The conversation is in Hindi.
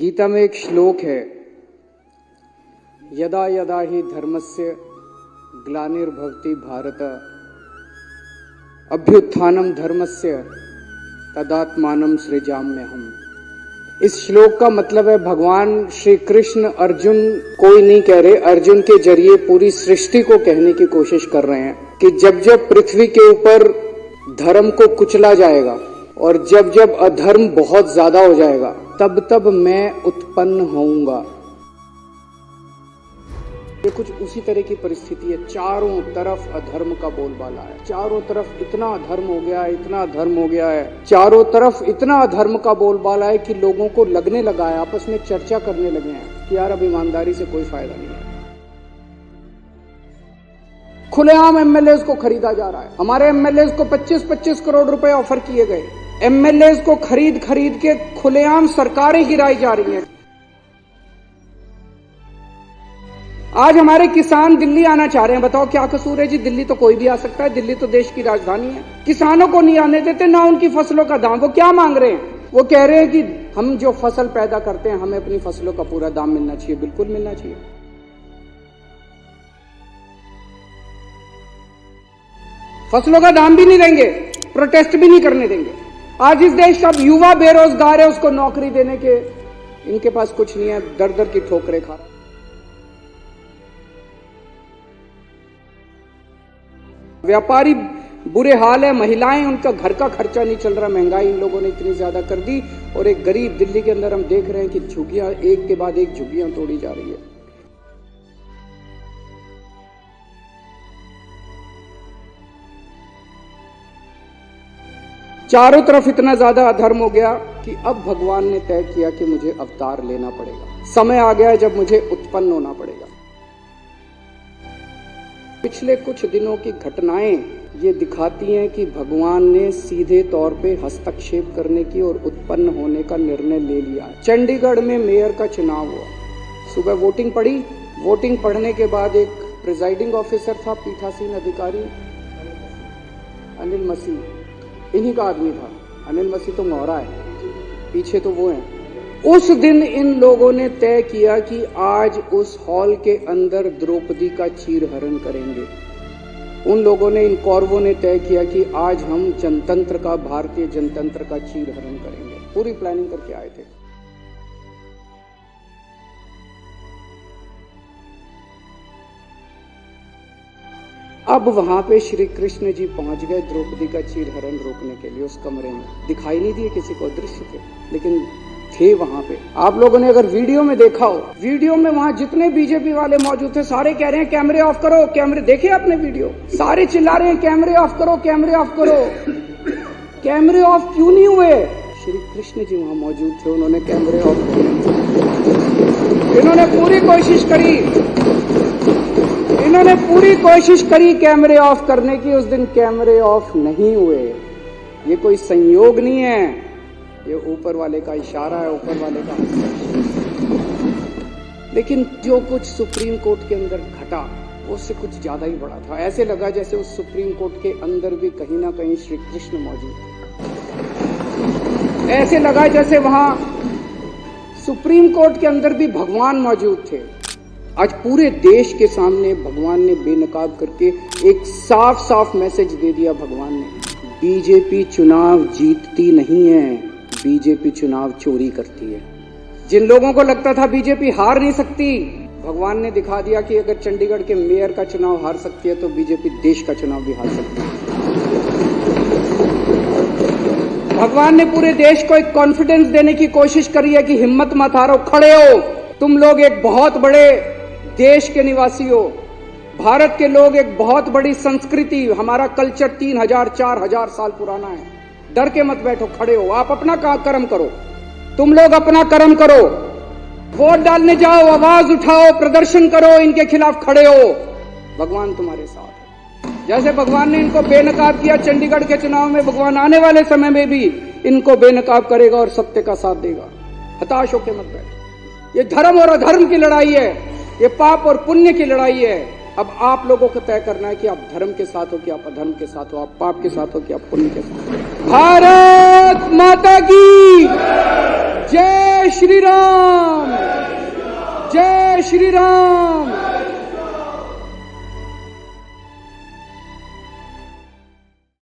गीता में एक श्लोक है, यदा यदा हि धर्मस्य ग्लानिर्भवति भारत अभ्युत्थानम धर्मस्य तदात्मानं सृजाम्यहम्। इस श्लोक का मतलब है भगवान श्री कृष्ण अर्जुन कोई नहीं कह रहे, अर्जुन के जरिए पूरी सृष्टि को कहने की कोशिश कर रहे हैं कि जब जब पृथ्वी के ऊपर धर्म को कुचला जाएगा और जब जब अधर्म बहुत ज्यादा हो जाएगा तब तब मैं उत्पन्न होऊंगा। ये कुछ उसी तरह की परिस्थिति है। चारों तरफ अधर्म का बोलबाला है, चारों तरफ इतना अधर्म हो गया है, इतना अधर्म हो गया है, चारों तरफ इतना अधर्म का बोलबाला है कि लोगों को लगने लगा है, आपस में चर्चा करने लगे हैं कि यार अब ईमानदारी से कोई फायदा नहीं है। खुलेआम एमएलए को खरीदा जा रहा है। हमारे एमएलए को 25-25 करोड़ रुपए ऑफर किए गए। एमएलए को खरीद के खुलेआम सरकारें गिराई जा रही हैं। आज हमारे किसान दिल्ली आना चाह रहे हैं, बताओ क्या कसूर है जी? दिल्ली तो कोई भी आ सकता है, दिल्ली तो देश की राजधानी है। किसानों को नहीं आने देते, ना उनकी फसलों का दाम। वो क्या मांग रहे हैं? वो कह रहे हैं कि हम जो फसल पैदा करते हैं हमें अपनी फसलों का पूरा दाम मिलना चाहिए। बिल्कुल मिलना चाहिए। फसलों का दाम भी नहीं देंगे, प्रोटेस्ट भी नहीं करने देंगे। आज इस देश का युवा बेरोजगार है, उसको नौकरी देने के इनके पास कुछ नहीं है, दर दर की ठोकरें खा रहा। व्यापारी बुरे हाल है, महिलाएं, उनका घर का खर्चा नहीं चल रहा, महंगाई इन लोगों ने इतनी ज्यादा कर दी। और एक गरीब दिल्ली के अंदर हम देख रहे हैं कि झुग्गियां एक के बाद एक झुग्गियां तोड़ी जा रही है। चारों तरफ इतना ज्यादा अधर्म हो गया कि अब भगवान ने तय किया कि मुझे अवतार लेना पड़ेगा। समय आ गया जब मुझे उत्पन्न होना पड़ेगा। पिछले कुछ दिनों की घटनाएं ये दिखाती हैं कि भगवान ने सीधे तौर पे हस्तक्षेप करने की और उत्पन्न होने का निर्णय ले लिया। चंडीगढ़ में मेयर का चुनाव हुआ, सुबह वोटिंग पड़ी। वोटिंग पढ़ने के बाद एक प्रिजाइडिंग ऑफिसर था, पीठासीन अधिकारी अनिल मसीह, इन्हीं का आदमी था। अनिल मसीह तो मोहरा है, पीछे तो वो है। उस दिन इन लोगों ने तय किया कि आज उस हॉल के अंदर द्रौपदी का चीरहरण करेंगे। उन लोगों ने, इन कौरवों ने तय किया कि आज हम जनतंत्र का, भारतीय जनतंत्र का चीरहरण करेंगे। पूरी प्लानिंग करके आए थे। अब वहां पे श्री कृष्ण जी पहुंच गए द्रौपदी का चीरहरण रोकने के लिए। उस कमरे में दिखाई नहीं दिए किसी को दृश्य थे, लेकिन थे वहां पे। आप लोगों ने अगर वीडियो में देखा हो, वीडियो में वहां जितने बीजेपी वाले मौजूद थे सारे कह रहे हैं कैमरे ऑफ करो, कैमरे। देखे आपने वीडियो? सारे चिल्ला रहे हैं कैमरे ऑफ करो, कैमरे ऑफ करो। कैमरे ऑफ क्यों नहीं हुए? श्री कृष्ण जी वहां मौजूद थे, उन्होंने कैमरे ऑफ किए। इन्होंने पूरी कोशिश करी कैमरे ऑफ करने की। उस दिन कैमरे ऑफ नहीं हुए। ये कोई संयोग नहीं है, ये ऊपर वाले का इशारा है, ऊपर वाले का। लेकिन जो कुछ सुप्रीम कोर्ट के अंदर घटा उससे कुछ ज्यादा ही बड़ा था। ऐसे लगा जैसे उस सुप्रीम कोर्ट के अंदर भी कहीं ना कहीं श्री कृष्ण मौजूद थे। ऐसे लगा जैसे वहां सुप्रीम कोर्ट के अंदर भी भगवान मौजूद थे। आज पूरे देश के सामने भगवान ने बेनकाब करके एक साफ साफ मैसेज दे दिया। भगवान ने, बीजेपी चुनाव जीतती नहीं है, बीजेपी चुनाव चोरी करती है। जिन लोगों को लगता था बीजेपी हार नहीं सकती, भगवान ने दिखा दिया कि अगर चंडीगढ़ के मेयर का चुनाव हार सकती है तो बीजेपी देश का चुनाव भी हार सकती है। भगवान ने पूरे देश को एक कॉन्फिडेंस देने की कोशिश करी है कि हिम्मत मत हारो, खड़े हो। तुम लोग एक बहुत बड़े देश के निवासी हो। भारत के लोग एक बहुत बड़ी संस्कृति, हमारा कल्चर 3000-4000 साल पुराना है। डर के मत बैठो, खड़े हो। आप अपना कर्म करो, तुम लोग अपना कर्म करो। वोट डालने जाओ, आवाज उठाओ, प्रदर्शन करो, इनके खिलाफ खड़े हो। भगवान तुम्हारे साथ है। जैसे भगवान ने इनको बेनकाब किया चंडीगढ़ के चुनाव में, भगवान आने वाले समय में भी इनको बेनकाब करेगा और सत्य का साथ देगा। हताश होकर मत बैठो। ये धर्म और अधर्म की लड़ाई है, ये पाप और पुण्य की लड़ाई है। अब आप लोगों को तय करना है कि आप धर्म के साथ हो कि आप अधर्म के साथ हो, आप पाप के साथ हो कि आप पुण्य के साथ हो। भारत माता की जय श्री राम, जय श्री राम।